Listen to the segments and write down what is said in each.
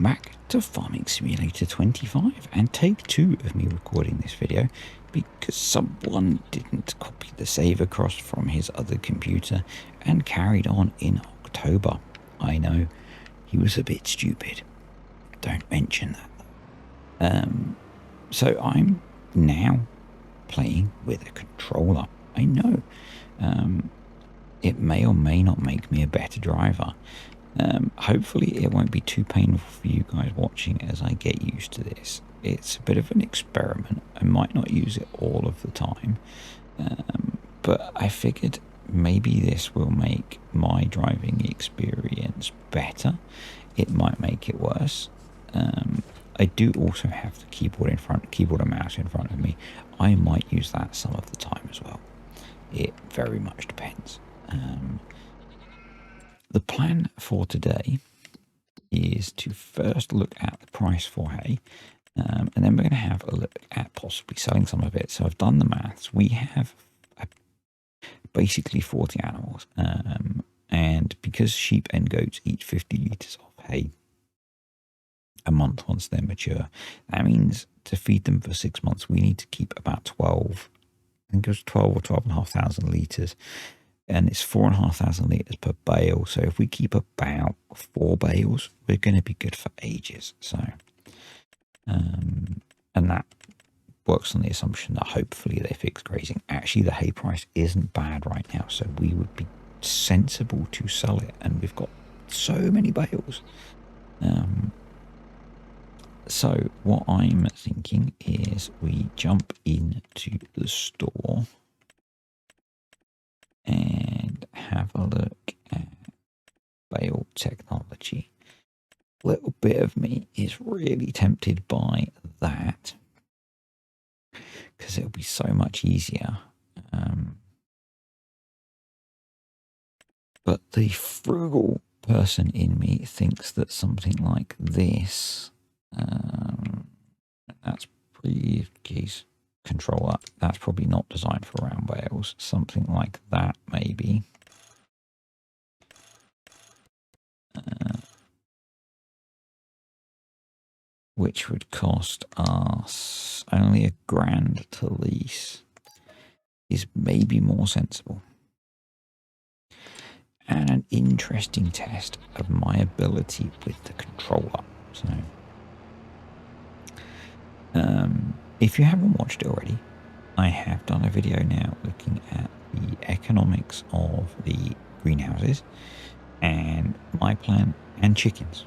Welcome back to Farming Simulator 25 and take 2 of me recording this video because someone didn't copy the save across from his other computer and carried on in October. I know, he was a bit stupid. Don't mention that. So I'm now playing with a controller. I know. It may or may not make me a better driver. Hopefully it won't be too painful for you guys watching as I get used to this. It's a bit of an experiment. I might not use it all of the time, but I figured maybe this will make my driving experience better. It might make it worse. I do also have the keyboard and mouse in front of me. I might use that some of the time as well. It very much depends. The plan for today is to first look at the price for hay, and then we're going to have a look at possibly selling some of it. So I've done the maths. We have basically 40 animals, and because sheep and goats eat 50 litres of hay a month once they're mature, that means to feed them for 6 months, we need to keep about 12, I think it was 12 or 12,500 litres. And it's 4,500 litres per bale. So if we keep about 4 bales, we're going to be good for ages. So, and that works on the assumption that hopefully they fix grazing. Actually, the hay price isn't bad right now, so we would be sensible to sell it. And we've got so many bales. So what I'm thinking is we jump into the store and have a look at bale technology. A little bit of me is really tempted by that because it'll be so much easier. But the frugal person in me thinks that something like this, that's pretty keys. Controller, that's probably not designed for round bales. Something like that, maybe. Which would cost us only $1,000 to lease, is maybe more sensible. And an interesting test of my ability with the controller. So, if you haven't watched it already, I have done a video now looking at the economics of the greenhouses and my plan, and chickens,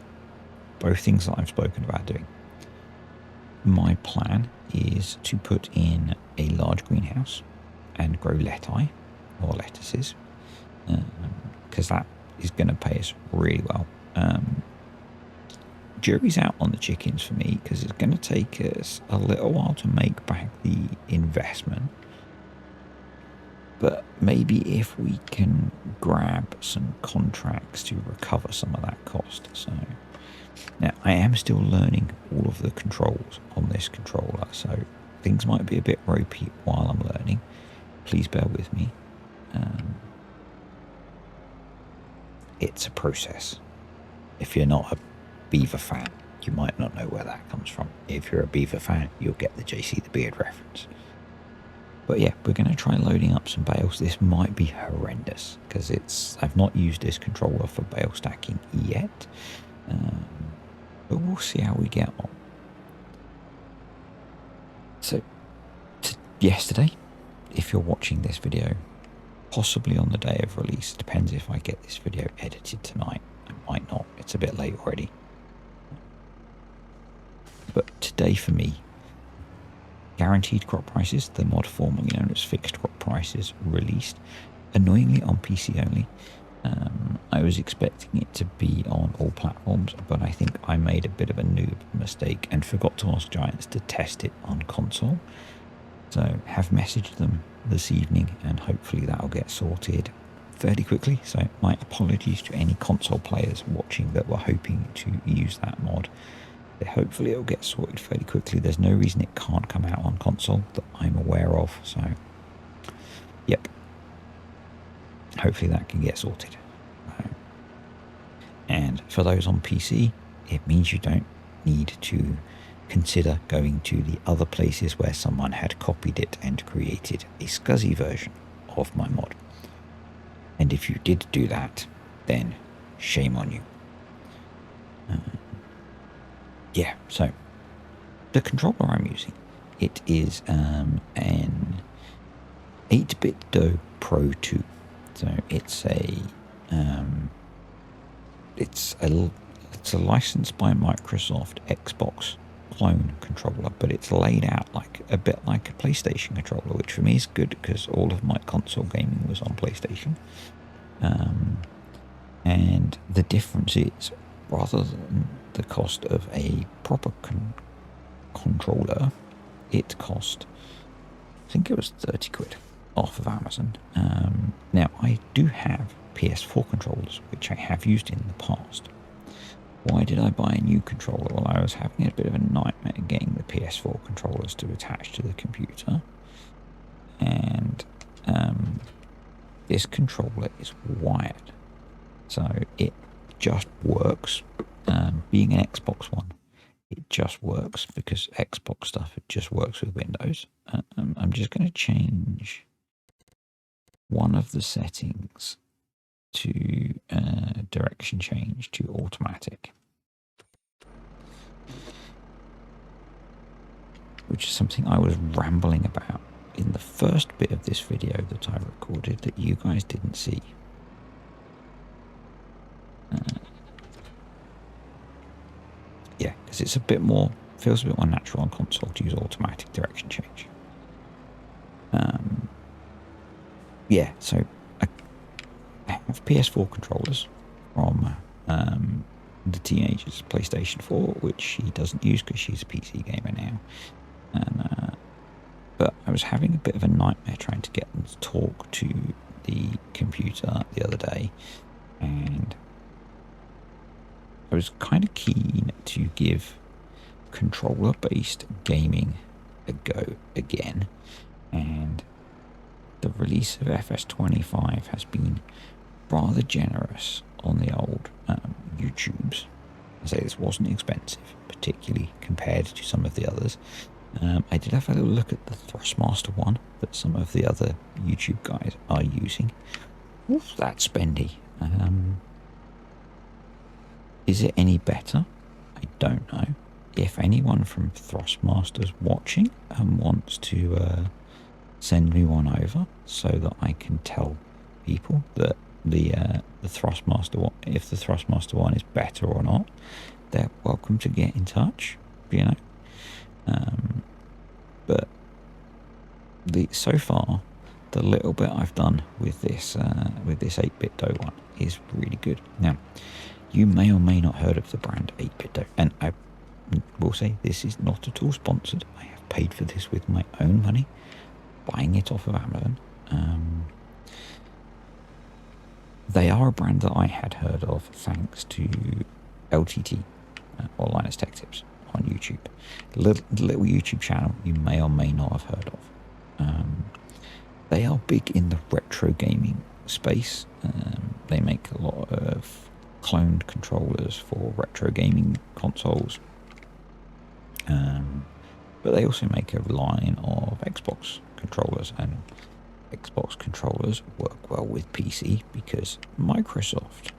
both things that I've spoken about doing. My plan is to put in a large greenhouse and grow lettuce or lettuces, because that is going to pay us really well. Jury's out on the chickens for me because it's going to take us a little while to make back the investment. But maybe if we can grab some contracts to recover some of that cost. So now I am still learning all of the controls on this controller, so things might be a bit ropey while I'm learning. Please bear with me. It's a process. If you're not a Beaver fan, you might not know where that comes from. If you're a Beaver fan, you'll get the JC the Beard reference. But yeah, we're going to try loading up some bales. This might be horrendous because I've not used this controller for bale stacking yet, but we'll see how we get on. So yesterday, if you're watching this video, possibly on the day of release, depends if I get this video edited tonight. I might not, it's a bit late already. But today for me, guaranteed crop prices, the mod formerly known as fixed crop prices, released, annoyingly on PC only. I was expecting it to be on all platforms, but I think I made a bit of a noob mistake and forgot to ask Giants to test it on console. So have messaged them this evening and hopefully that'll get sorted fairly quickly. So my apologies to any console players watching that were hoping to use that mod. Hopefully it'll get sorted fairly quickly. There's no reason it can't come out on console that I'm aware of. So, yep. Hopefully that can get sorted. And for those on PC, it means you don't need to consider going to the other places where someone had copied it and created a SCSI version of my mod. And if you did do that, then shame on you. Yeah, so the controller I'm using, it is an 8BitDo Pro 2. So it's a licensed by Microsoft Xbox clone controller, but it's laid out like a bit like a PlayStation controller, which for me is good because all of my console gaming was on PlayStation. And the difference is, rather than the cost of a proper controller, it cost, I think it was 30 quid off of Amazon. Now, I do have PS4 controllers, which I have used in the past. Why did I buy a new controller? Well, I was having a bit of a nightmare getting the PS4 controllers to attach to the computer. And this controller is wired. So it just works. Being an Xbox One, it just works because Xbox stuff, it just works with Windows. I'm just going to change one of the settings to direction change to automatic, which is something I was rambling about in the first bit of this video that I recorded that you guys didn't see. Yeah, because it's a bit more, feels a bit more natural on console to use automatic direction change. Yeah, so I have PS4 controllers from the teenager's PlayStation 4, which she doesn't use because she's a PC gamer now. But I was having a bit of a nightmare trying to get them to talk to the computer the other day, and I was kind of keen to give controller-based gaming a go again, and the release of FS25 has been rather generous on the old YouTubes. I say this wasn't expensive, particularly compared to some of the others. I did have a little look at the Thrustmaster one that some of the other YouTube guys are using. Oof, that's spendy. Is it any better? I don't know. If anyone from Thrustmaster's watching and wants to send me one over so that I can tell people that the Thrustmaster one, if the Thrustmaster one is better or not, they're welcome to get in touch, you know. But so far, the little bit I've done with this 8BitDo one is really good. Now, you may or may not heard of the brand 8BitDo, and I will say this is not at all sponsored. I have paid for this with my own money, buying it off of Amazon. They are a brand that I had heard of thanks to LTT, or Linus Tech Tips, on YouTube. The little YouTube channel you may or may not have heard of. They are big in the retro gaming space. They make a lot of cloned controllers for retro gaming consoles. But they also make a line of Xbox controllers, and Xbox controllers work well with PC because Microsoft.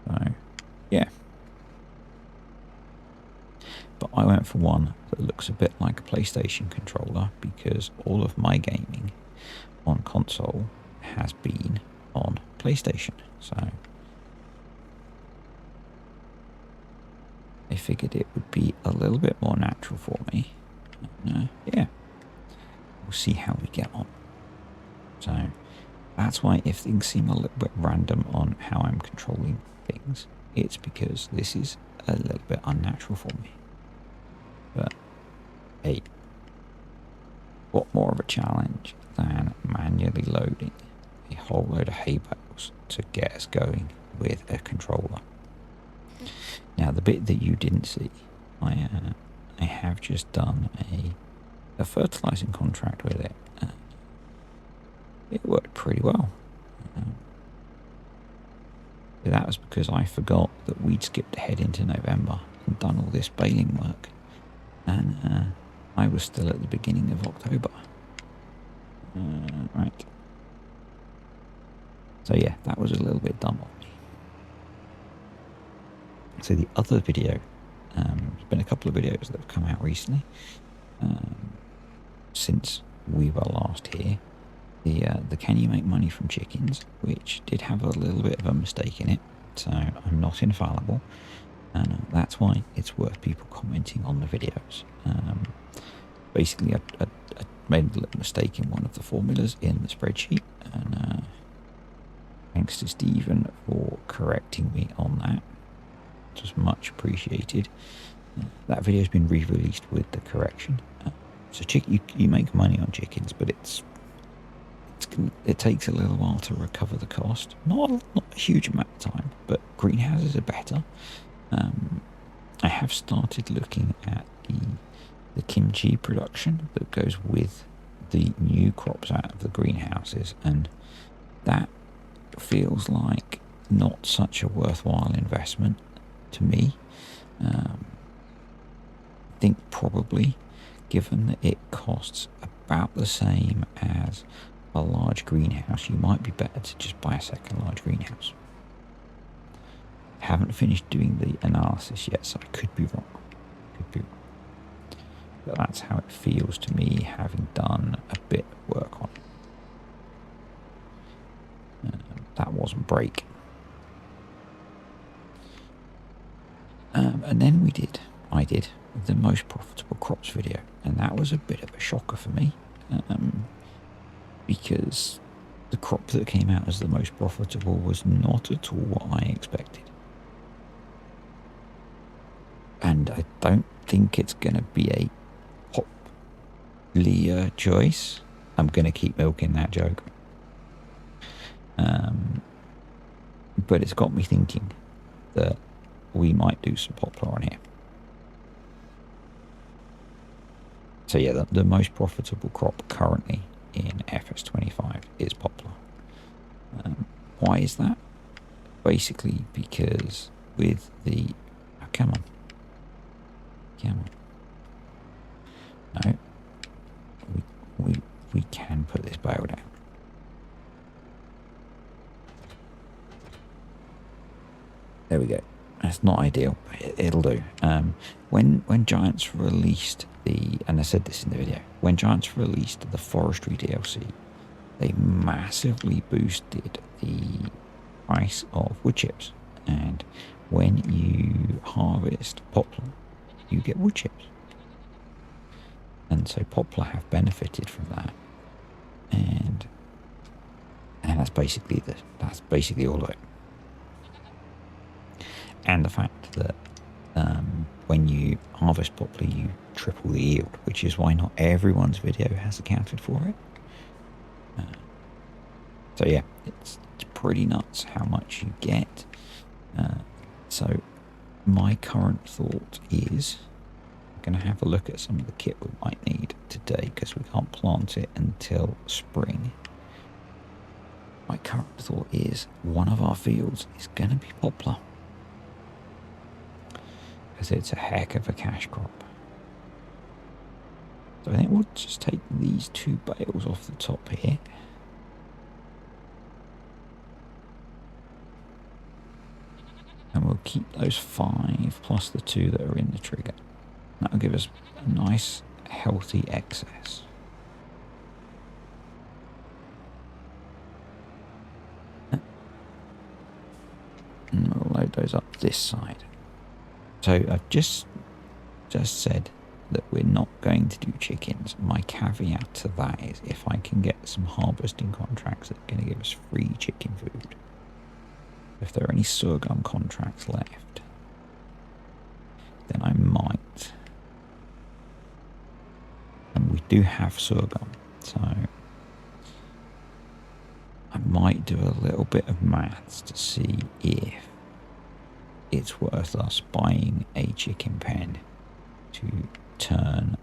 So, yeah. But I went for one that looks a bit like a PlayStation controller because all of my gaming on console has been on PlayStation. So I figured it would be a little bit more natural for me. Yeah, we'll see how we get on. So that's why if things seem a little bit random on how I'm controlling things, it's because this is a little bit unnatural for me. But hey, what more of a challenge than manually loading a whole load of hay bales to get us going with a controller? Now, the bit that you didn't see, I have just done a fertilizing contract with it. It worked pretty well. That was because I forgot that we'd skipped ahead into November and done all this baling work, and I was still at the beginning of October. Right. So yeah, that was a little bit dumb of me. So the other video, there's been a couple of videos that have come out recently since we were last here. The Can You Make Money from Chickens, which did have a little bit of a mistake in it, so I'm not infallible, and that's why it's worth people commenting on the videos. Basically, I made a little mistake in one of the formulas in the spreadsheet, and thanks to Stephen for correcting me on that. It was much appreciated. That video has been re-released with the correction. So you make money on chickens, but it takes a little while to recover the cost. Not a huge amount of time, but greenhouses are better. I have started looking at the kimchi production that goes with the new crops out of the greenhouses, and that feels like not such a worthwhile investment to me. I think probably, given that it costs about the same as a large greenhouse, you might be better to just buy a second large greenhouse. Haven't finished doing the analysis yet, so I could be wrong. But that's how it feels to me, having done a bit of work on it. That wasn't break. And then I did the most profitable crops video, and that was a bit of a shocker for me, because the crop that came out as the most profitable was not at all what I expected. And I don't think it's going to be a popular choice. I'm going to keep milking that joke. But it's got me thinking that we might do some poplar on here. So yeah, the most profitable crop currently in FS25 is poplar. Why is that? Basically because with the... Oh, come on. No. We can put this bale down. There we go. That's not ideal, but it'll do. When Giants released and I said this in the video, when Giants released the forestry DLC, they massively boosted the price of wood chips. And when you harvest poplar, you get wood chips. And so poplar have benefited from that. And that's basically all of it. And the fact that when you harvest poplar, you triple the yield, which is why not everyone's video has accounted for it. So yeah, it's pretty nuts how much you get. So my current thought is I'm going to have a look at some of the kit we might need today, because we can't plant it until spring. My current thought is one of our fields is going to be poplar, because it's a heck of a cash crop. So I think we'll just take these 2 bales off the top here. And we'll keep those 5 plus the 2 that are in the trigger. That'll give us a nice healthy excess. And we'll load those up this side. So I've just said that we're not going to do chickens. My caveat to that is if I can get some harvesting contracts that are going to give us free chicken food. If there are any sorghum contracts left, then I might. And we do have sorghum, so I might do a little bit of maths to see if it's worth us buying a chicken pen to turn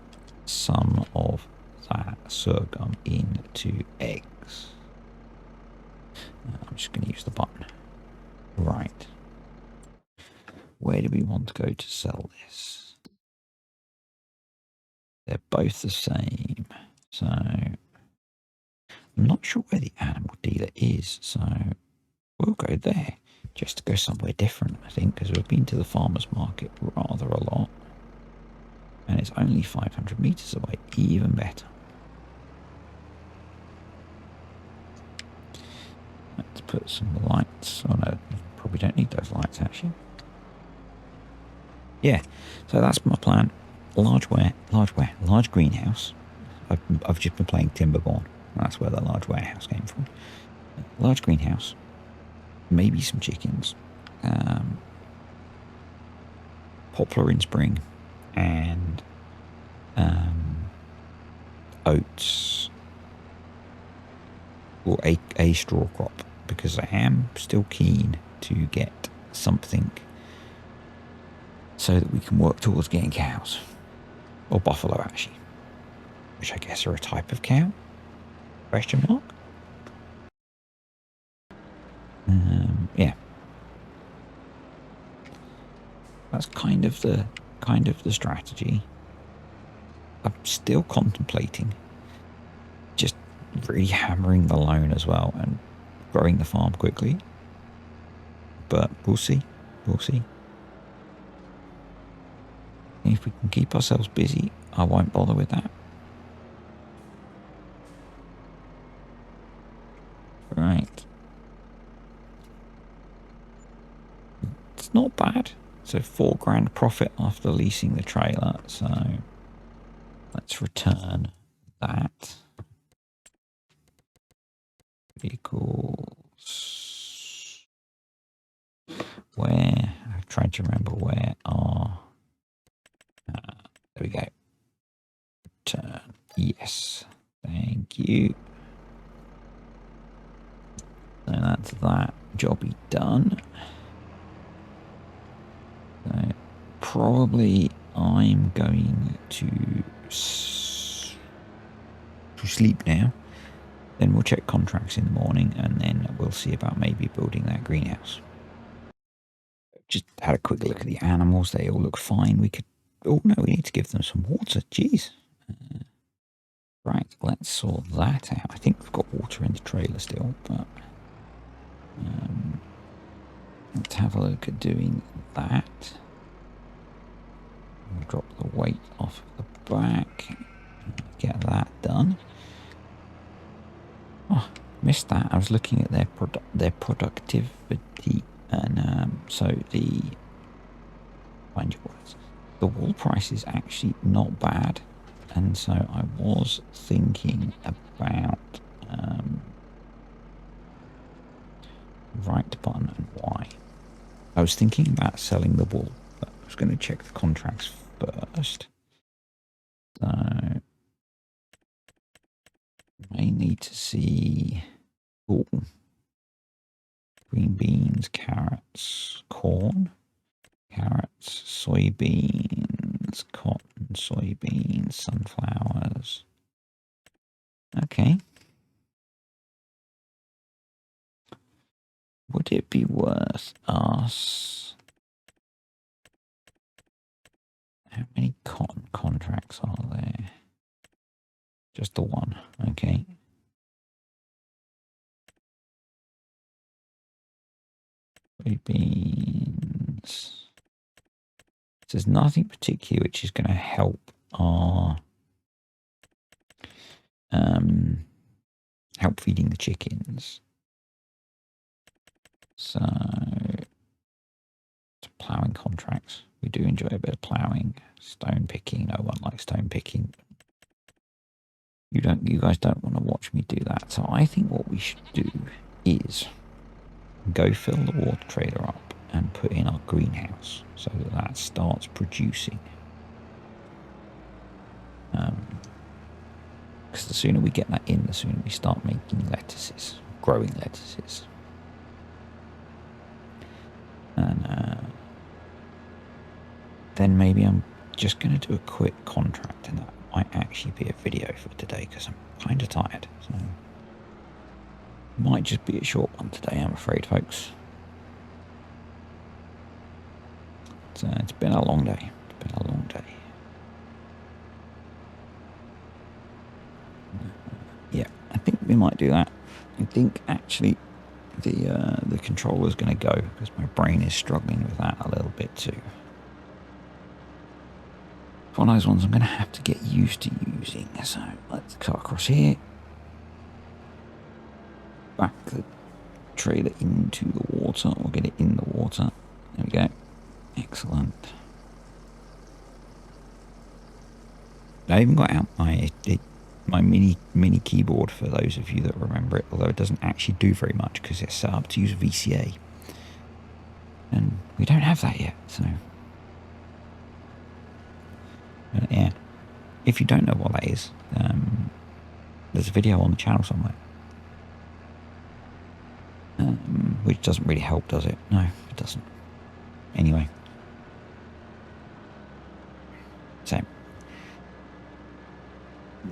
some of that sorghum into eggs. I'm just going to use the button. Right. where do we want to go to sell this? They're both the same. So I'm not sure where the animal dealer is. So we'll go there just to go somewhere different, I think, because we've been to the farmer's market rather a lot. And it's only 500 meters away, even better. Let's put some lights. Oh no, probably don't need those lights actually. Yeah, so that's my plan. Large greenhouse. I've just been playing Timberborn. That's where the large warehouse came from. Large greenhouse, maybe some chickens, poplar in spring, and oats, or a straw crop, because I am still keen to get something so that we can work towards getting cows, or buffalo actually, which I guess are a type of cow. Question mark. Yeah, that's kind of the strategy. I'm still contemplating just really hammering the loan as well and growing the farm quickly, but we'll see. If we can keep ourselves busy, I won't bother with that. Right. It's not bad. So £4,000 profit after leasing the trailer. So let's return that. Vehicles. Where? I'm trying to remember where are. There we go. Return. Yes. Thank you. So that's that jobby done. So probably I'm going to sleep now. Then we'll check contracts in the morning, and then we'll see about maybe building that greenhouse. Just had a quick look at the animals. They all look fine. We could... Oh, no, we need to give them some water. Jeez. Right, let's sort that out. I think we've got water in the trailer still, but... let's have a look at doing that. We'll drop the weight off of the back. Get that done. Oh, missed that. I was looking at their productivity, and so find your words. The wool price is actually not bad, and so I was thinking about right button and why. I was thinking about selling the wool, but I was going to check the contracts first. So may need to see green beans, carrots, corn, carrots, soybeans, cotton, soybeans, sunflowers. Okay. Would it be worth us... How many cotton contracts are there? Just the one. Okay. Soybeans. There's nothing particular which is going to help our help feeding the chickens. So ploughing contracts. We do enjoy a bit of ploughing. Stone picking. No one likes stone picking. You guys don't want to watch me do that. So I think what we should do is go fill the water trailer up and put in our greenhouse so that starts producing. Because the sooner we get that in, the sooner we start making lettuces, growing lettuces. And then maybe I'm just going to do a quick contract, and that might actually be a video for today because I'm kind of tired. So it might just be a short one today, I'm afraid, folks. it's been a long day. It's been a long day. Yeah, I think we might do that. I think actually the controller's going to go because my brain is struggling with that a little bit too. One of those ones I'm going to have to get used to using. So let's cut across here. Back the trailer into the water, or get it in the water. There we go. Excellent. I even got out my mini keyboard for those of you that remember it, although it doesn't actually do very much because it's set up to use VCA. And we don't have that yet, so... yeah. If you don't know what that is, there's a video on the channel somewhere. Which doesn't really help, does it? No, it doesn't. Anyway. So...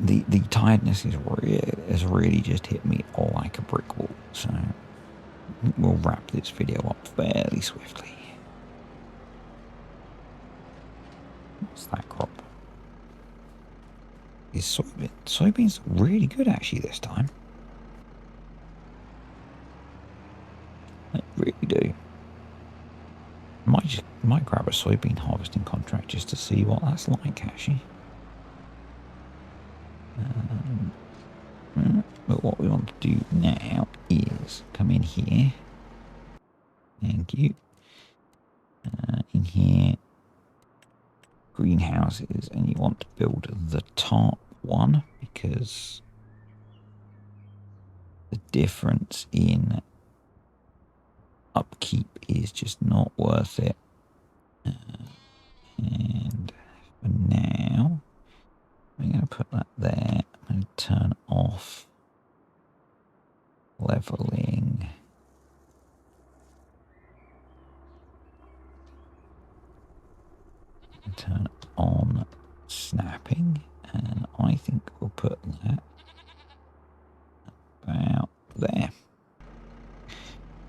The tiredness has really just hit me like a brick wall, so we'll wrap this video up fairly swiftly. What's that crop? Is soybeans really good actually this time? They really do. Might grab a soybean harvesting contract just to see what that's like actually. But what we want to do now is come in here. Thank you. In here, greenhouses, and you want to build the top one because the difference in upkeep is just not worth it. And for now, I'm going to put that there. I'm going to turn off leveling. Turn on snapping, and I think we'll put that about there.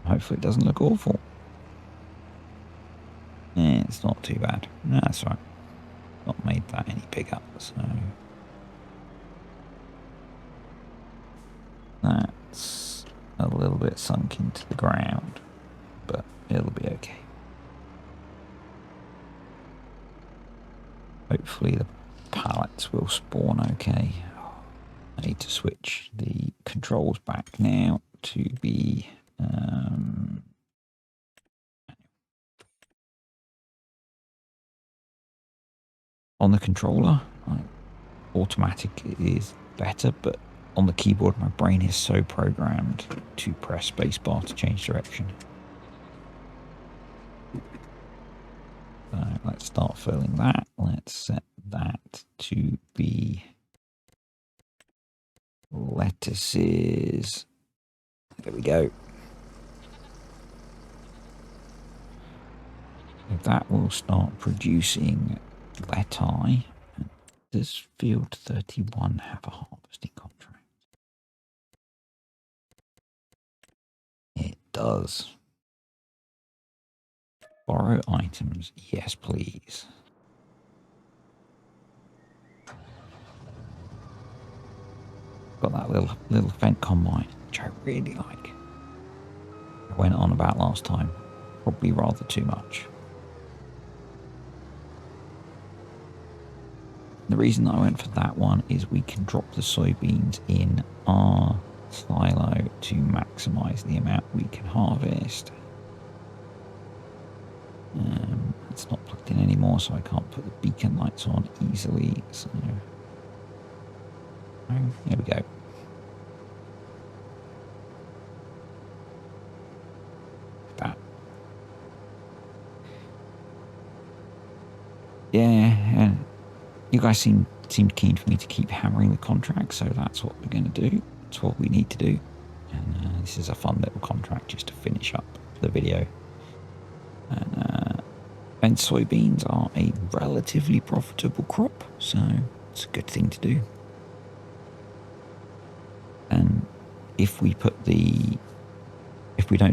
Hopefully it doesn't look awful. Yeah, it's not too bad. No, that's right. Not made that any bigger, so that's a little bit sunk into the ground, but it'll be okay. Hopefully the pallets will spawn okay. I need to switch the controls back now to be on the controller. Automatic is better, but on the keyboard my brain is so programmed to press spacebar to change direction. So let's start filling that. Let's set that to be lettuces. There we go. That will start producing leti. Does field 31 have a harvesting contract? It does. Borrow items. Yes, please. Got that little Fendt combine, which I really like. I went on about last time. Probably rather too much. The reason I went for that one is we can drop the soybeans in our silo to maximize the amount we can harvest. It's not plugged in anymore, so I can't put the beacon lights on easily. So here we go. That. Yeah. You guys seemed keen for me to keep hammering the contract, so that's what we're going to do. It's what we need to do. And this is a fun little contract just to finish up the video. And soybeans are a relatively profitable crop, so it's a good thing to do. And if we don't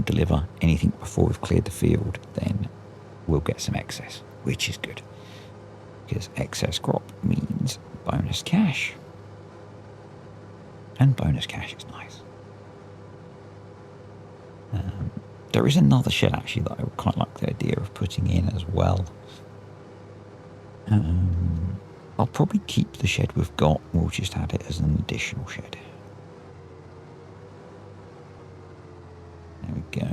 deliver anything before we've cleared the field, then we'll get some excess. which is good because excess crop means bonus cash, and bonus cash is nice. There is another shed actually that I would quite like the idea of putting in as well. I'll probably keep the shed we've got. We'll just add it as an additional shed. There we go.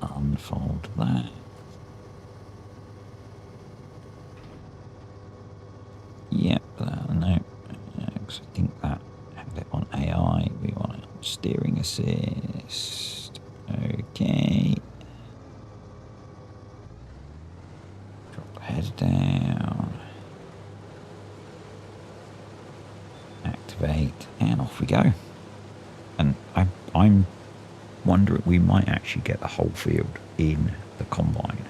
Unfold that. Yep, no. Because I think that had it on AI. We want it on steering assist. Okay. Drop the head down. Activate, and off we go. And I'm wondering, we might actually get the whole field in the combine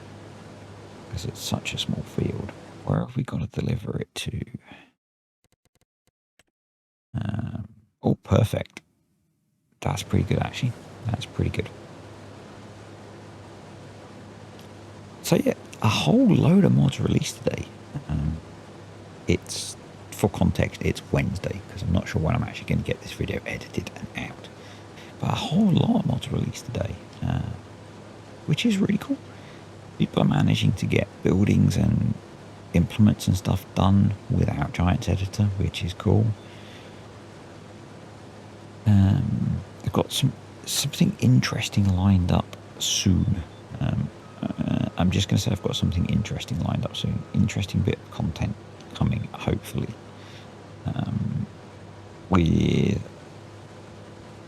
because it's such a small field. Where have we got to deliver it to? Oh, perfect. That's pretty good, actually. That's pretty good. So yeah, a whole load of mods released today. It's, for context, it's Wednesday because I'm not sure when I'm actually going to get this video edited and out. But a whole lot of mods released today, which is really cool. People are managing to get buildings and implements and stuff done without Giants Editor, which is cool. They've got something interesting lined up soon. I'm just going to say I've got something interesting lined up soon. Interesting bit of content coming, hopefully, with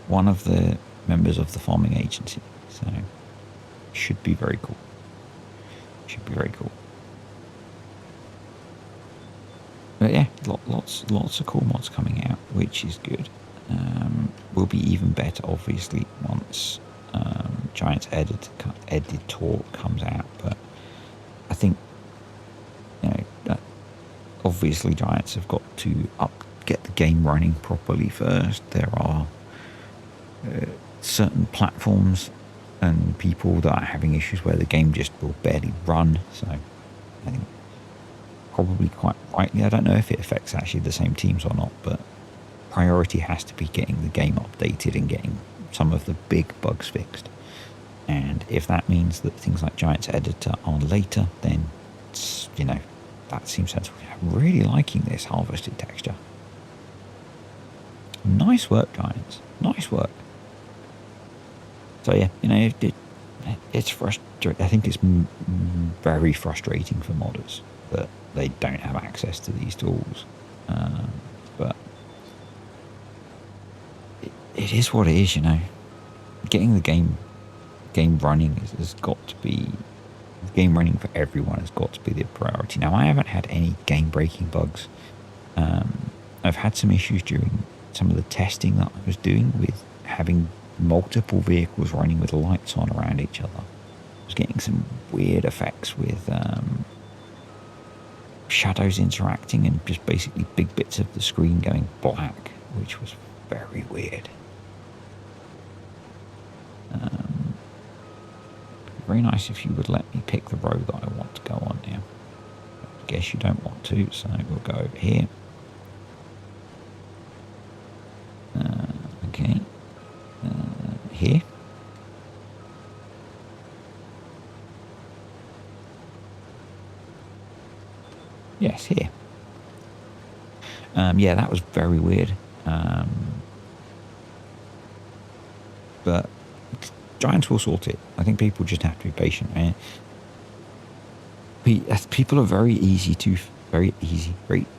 one of the members of the farming agency. So should be very cool. Should be very cool. But yeah, lots of cool mods coming out, which is good. Will be even better, obviously, once Giants Editor comes out. But I think, obviously Giants have got to get the game running properly first. There are certain platforms and people that are having issues where the game just will barely run. So I think probably quite rightly, I don't know if it affects actually the same teams or not, but priority has to be getting the game updated and getting some of the big bugs fixed. And if that means that things like Giants Editor are later, then it's, that seems sensible. I'm really liking this harvested texture. Nice work, Giants. Nice work. So yeah, it's frustrating. I think it's very frustrating for modders that they don't have access to these tools. But it is what it is, Getting the game running has got to be, the game running for everyone has got to be the priority. Now, I haven't had any game-breaking bugs. I've had some issues during some of the testing that I was doing with having multiple vehicles running with lights on around each other. I was getting some weird effects with shadows interacting and just basically big bits of the screen going black, which was very weird. Very nice if you would let me pick the road that I want to go on now. I guess you don't want to, so we'll go over here. Okay. Here. Yes, here. Yeah, that was very weird. But Giants will sort it. I think people just have to be patient. People are very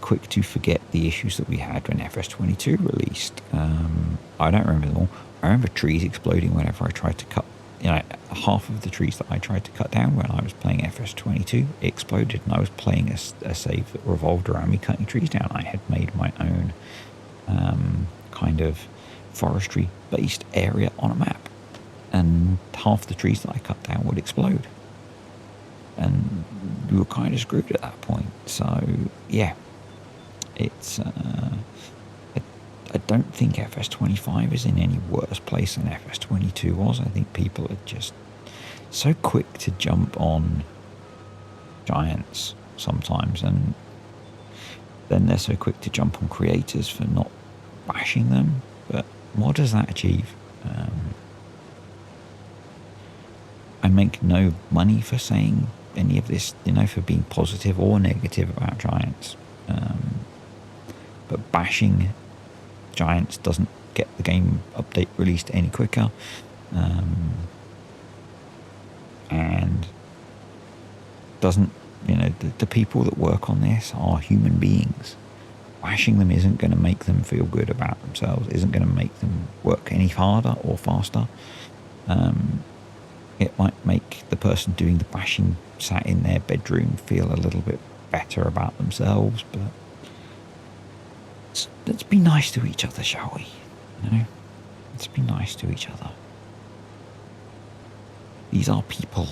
quick to forget the issues that we had when FS22 released. I don't remember them all. I remember trees exploding whenever I tried to cut. Half of the trees that I tried to cut down when I was playing FS22 exploded, and I was playing a save that revolved around me cutting trees down. I had made my own kind of forestry-based area on a map, and half the trees that I cut down would explode. And we were kind of screwed at that point. So, yeah, it's... I don't think FS25 is in any worse place than FS22 was. I think people are just so quick to jump on giants sometimes, and then they're so quick to jump on creators for not bashing them. But what does that achieve? I make no money for saying any of this, for being positive or negative about giants. But bashing giants doesn't get the game update released any quicker. And doesn't, the people that work on this are human beings. Bashing them isn't going to make them feel good about themselves, isn't going to make them work any harder or faster. It might make the person doing the bashing sat in their bedroom feel a little bit better about themselves, but let's be nice to each other, shall we? Let's be nice to each other. These are people.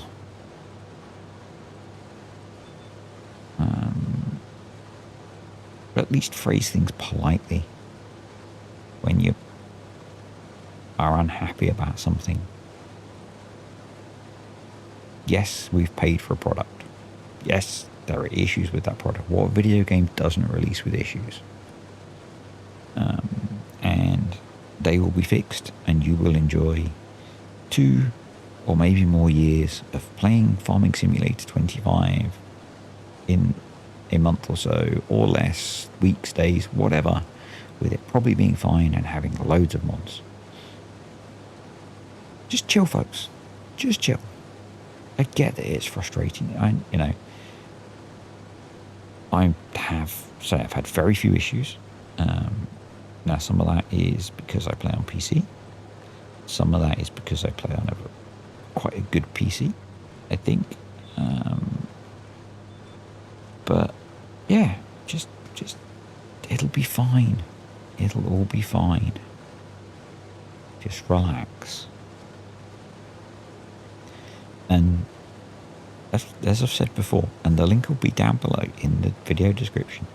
But at least phrase things politely when you are unhappy about something. Yes, we've paid for a product. Yes, there are issues with that product. What video game doesn't release with issues? And they will be fixed, and you will enjoy 2 or maybe more years of playing Farming Simulator 25 in a month or so, or less, weeks, days, whatever, with it probably being fine and having loads of mods. Just chill, folks. Just chill. I get that it's frustrating. I've had very few issues. Now, some of that is because I play on PC. Some of that is because I play on quite a good PC, I think. But yeah, just it'll be fine. It'll all be fine. Just relax. And as I've said before, and the link will be down below in the video description,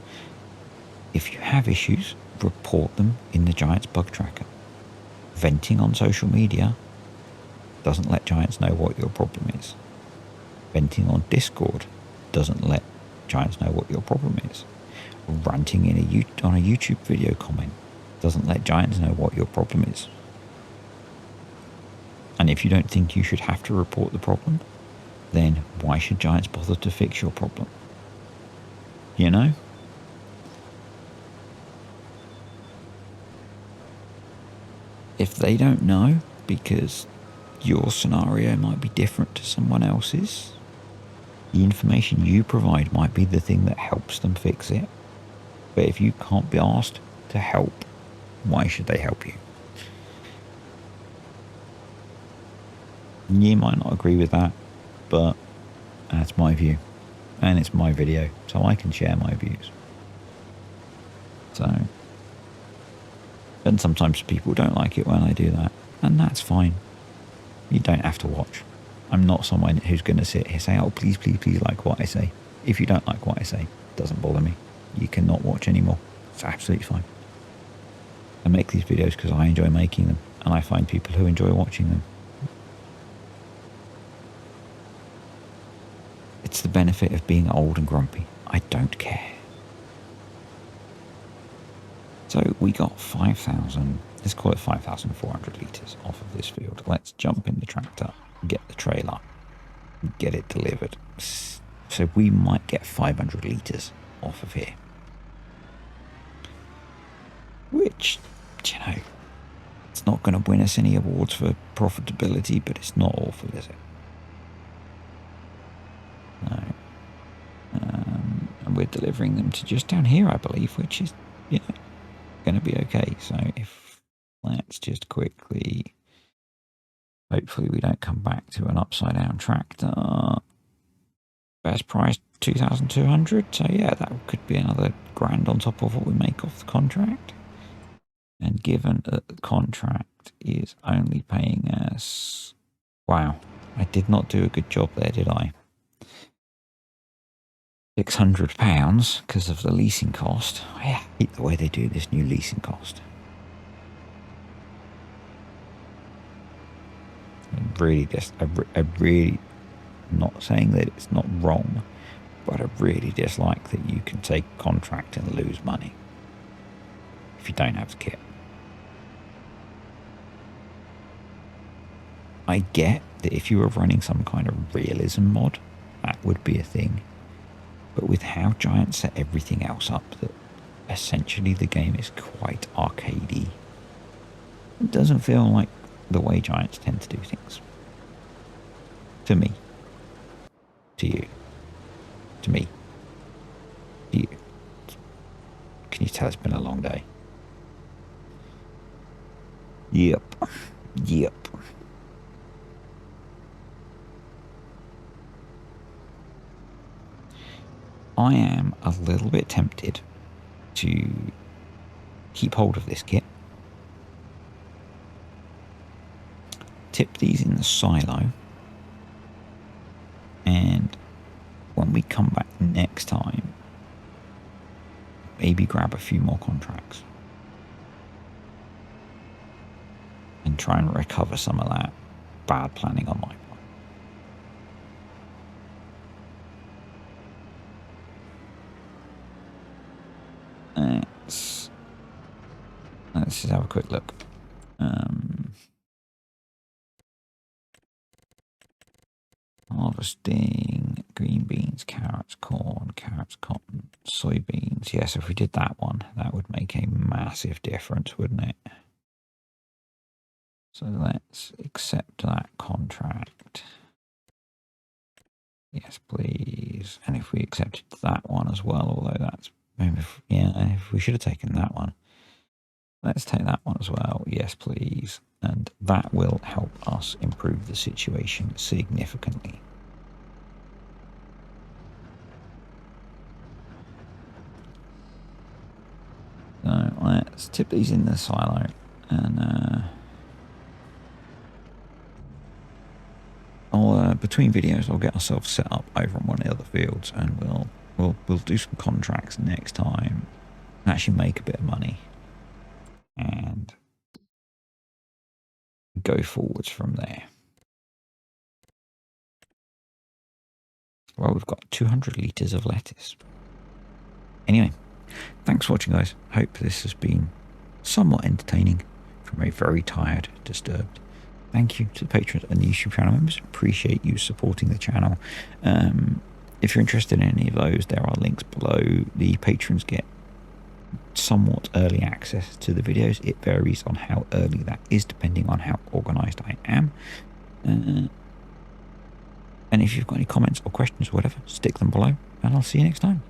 if you have issues, report them in the Giants bug tracker. Venting on social media doesn't let Giants know what your problem is. Venting on Discord doesn't let Giants know what your problem is. Ranting on a YouTube video comment doesn't let Giants know what your problem is. And if you don't think you should have to report the problem, then why should Giants bother to fix your problem? If they don't know, because your scenario might be different to someone else's, the information you provide might be the thing that helps them fix it. But if you can't be asked to help, why should they help you? You might not agree with that, but that's my view. And it's my video, so I can share my views. And sometimes people don't like it when I do that, and that's fine. You don't have to watch. I'm not someone who's going to sit here and say, oh, please, please, please like what I say. If you don't like what I say, it doesn't bother me. You cannot watch anymore. It's absolutely fine. I make these videos because I enjoy making them, and I find people who enjoy watching them. It's the benefit of being old and grumpy. I don't care. So we got 5,000, let's call it 5,400 litres off of this field. Let's jump in the tractor, get the trailer, get it delivered. So we might get 500 litres off of here. Which, it's not going to win us any awards for profitability, but it's not awful, is it? No. And we're delivering them to just down here, I believe, which is, going to be okay. So if let's just quickly, hopefully we don't come back to an upside down tractor. Best price 2,200. So yeah, that could be another grand on top of what we make off the contract. And given that the contract is only paying us, wow, I did not do a good job there, did I? £600 because of the leasing cost. I hate the way they do this new leasing cost. I really, I'm not saying that it's not wrong, but I really dislike that you can take a contract and lose money if you don't have the kit. I get that if you were running some kind of realism mod, that would be a thing. But with how Giant set everything else up, that essentially the game is quite arcadey, it doesn't feel like the way Giants tend to do things. To me. To you. To me. To you. Can you tell it's been a long day? Yep. Yep. I am a little bit tempted to keep hold of this kit, tip these in the silo, and when we come back next time, maybe grab a few more contracts and try and recover some of that bad planning on my part. Let's just have a quick look. Harvesting green beans, carrots, cotton, soybeans. Yes, if we did that one, that would make a massive difference, wouldn't it? So let's accept that contract. Yes, please. And if we accepted that one as well, although that's maybe, if we should have taken that one. Let's take that one as well. Yes, please. And that will help us improve the situation significantly. So let's tip these in the silo, and between videos I'll get ourselves set up over on one of the other fields, and we'll do some contracts next time, actually make a bit of money, and go forwards from there. Well, we've got 200 litres of lettuce. Anyway, thanks for watching, guys. Hope this has been somewhat entertaining from a very tired, disturbed. Thank you to the patrons and the YouTube channel members. Appreciate you supporting the channel. If you're interested in any of those, there are links below. The patrons get somewhat early access to the videos. It varies on how early that is, depending on how organised I am. And if you've got any comments or questions or whatever, stick them below, and I'll see you next time.